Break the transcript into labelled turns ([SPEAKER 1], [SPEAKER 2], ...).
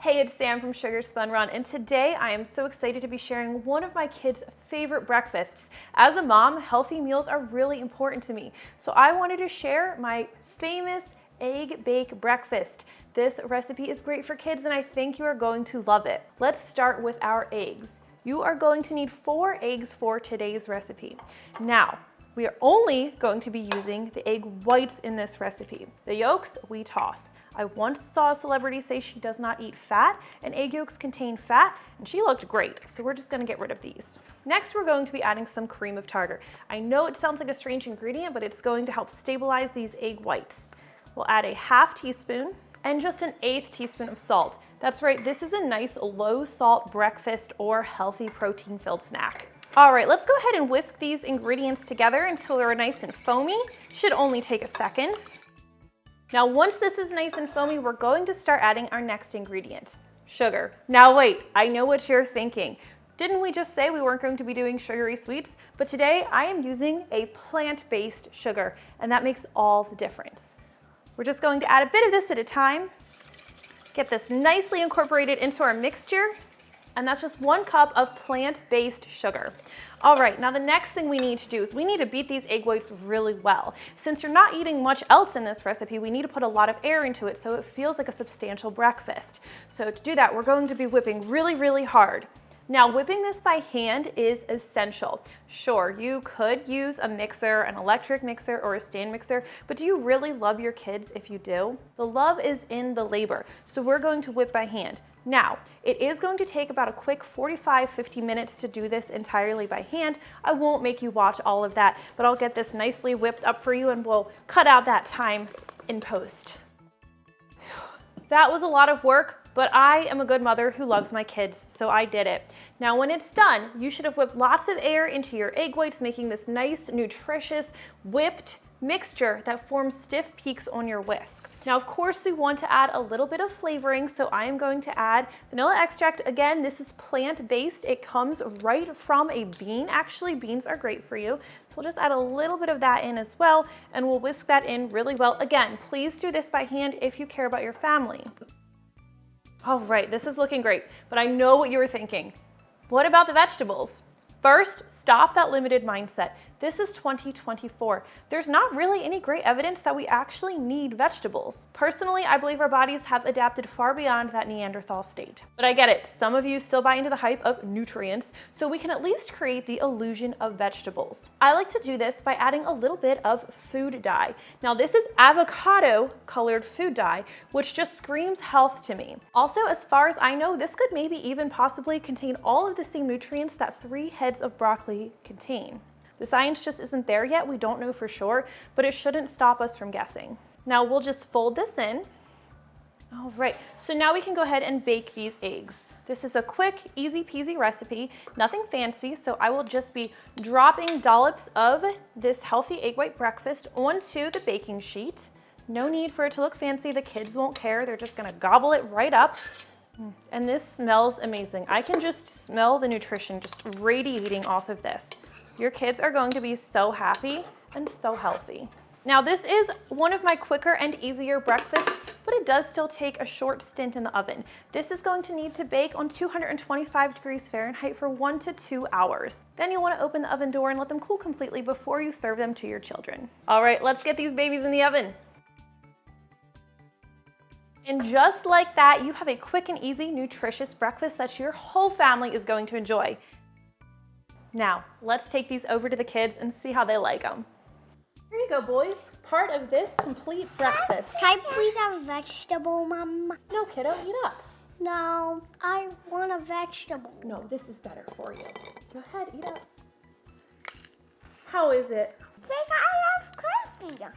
[SPEAKER 1] Hey, it's Sam from Sugar Spun Run, and today I am so excited to be sharing one of my kids' favorite breakfasts. As a mom, healthy meals are really important to me, so I wanted to share my famous egg bake breakfast. This recipe is great for kids and I think you are going to love it. Let's start with our eggs. You are going to need 4 eggs for today's recipe. Now, we are only going to be using the egg whites in this recipe. The yolks, we toss. I once saw a celebrity say she does not eat fat, and egg yolks contain fat, and she looked great, so we're just gonna get rid of these. Next, we're going to be adding some cream of tartar. I know it sounds like a strange ingredient, but it's going to help stabilize these egg whites. We'll add a ½ teaspoon and just an 1/8 teaspoon of salt. That's right, this is a nice low salt breakfast or healthy protein filled snack. All right, let's go ahead and whisk these ingredients together until they're nice and foamy. Should only take a second. Now, once this is nice and foamy, we're going to start adding our next ingredient, sugar. Now wait, I know what you're thinking. Didn't we just say we weren't going to be doing sugary sweets? But today I am using a plant-based sugar, and that makes all the difference. We're just going to add a bit of this at a time, get this nicely incorporated into our mixture, and that's just 1 cup of plant-based sugar. All right, now the next thing we need to do is we need to beat these egg whites really well. Since you're not eating much else in this recipe, we need to put a lot of air into it so it feels like a substantial breakfast. So to do that, we're going to be whipping really, really hard. Now, whipping this by hand is essential. Sure, you could use a mixer, an electric mixer, or a stand mixer, but do you really love your kids if you do? The love is in the labor, so we're going to whip by hand. Now, it is going to take about a quick 45-50 minutes to do this entirely by hand. I won't make you watch all of that, but I'll get this nicely whipped up for you and we'll cut out that time in post. That was a lot of work, but I am a good mother who loves my kids, so I did it. Now, when it's done, you should have whipped lots of air into your egg whites, making this nice, nutritious, whipped mixture that forms stiff peaks on your whisk. Now, of course, we want to add a little bit of flavoring, so I am going to add vanilla extract. Again, this is plant-based. It comes right from a bean. Actually, beans are great for you. So we'll just add a little bit of that in as well, and we'll whisk that in really well. Again, please do this by hand if you care about your family. All right, this is looking great, but I know what you were thinking. What about the vegetables? First, stop that limited mindset. This is 2024. There's not really any great evidence that we actually need vegetables. Personally, I believe our bodies have adapted far beyond that Neanderthal state. But I get it, some of you still buy into the hype of nutrients, so we can at least create the illusion of vegetables. I like to do this by adding a little bit of food dye. Now, this is avocado colored food dye, which just screams health to me. Also, as far as I know, this could maybe even possibly contain all of the same nutrients that 3 heads of broccoli contain. The science just isn't there yet, we don't know for sure, but it shouldn't stop us from guessing. Now we'll just fold this in. All right, so now we can go ahead and bake these eggs. This is a quick, easy peasy recipe, nothing fancy, so I will just be dropping dollops of this healthy egg white breakfast onto the baking sheet. No need for it to look fancy, the kids won't care, they're just gonna gobble it right up. And this smells amazing. I can just smell the nutrition just radiating off of this. Your kids are going to be so happy and so healthy. Now, this is one of my quicker and easier breakfasts, but it does still take a short stint in the oven. This is going to need to bake on 225 degrees Fahrenheit for 1 to 2 hours. Then you'll want to open the oven door and let them cool completely before you serve them to your children. All right, let's get these babies in the oven. And just like that, you have a quick and easy, nutritious breakfast that your whole family is going to enjoy. Now, let's take these over to the kids and see how they like them. Here you go, boys. Part of this complete breakfast.
[SPEAKER 2] Can I please have a vegetable, Mom?
[SPEAKER 1] No, kiddo, eat up.
[SPEAKER 2] No, I want a vegetable.
[SPEAKER 1] No, this is better for you. Go ahead, eat up. How is it?
[SPEAKER 2] I think I love cookies.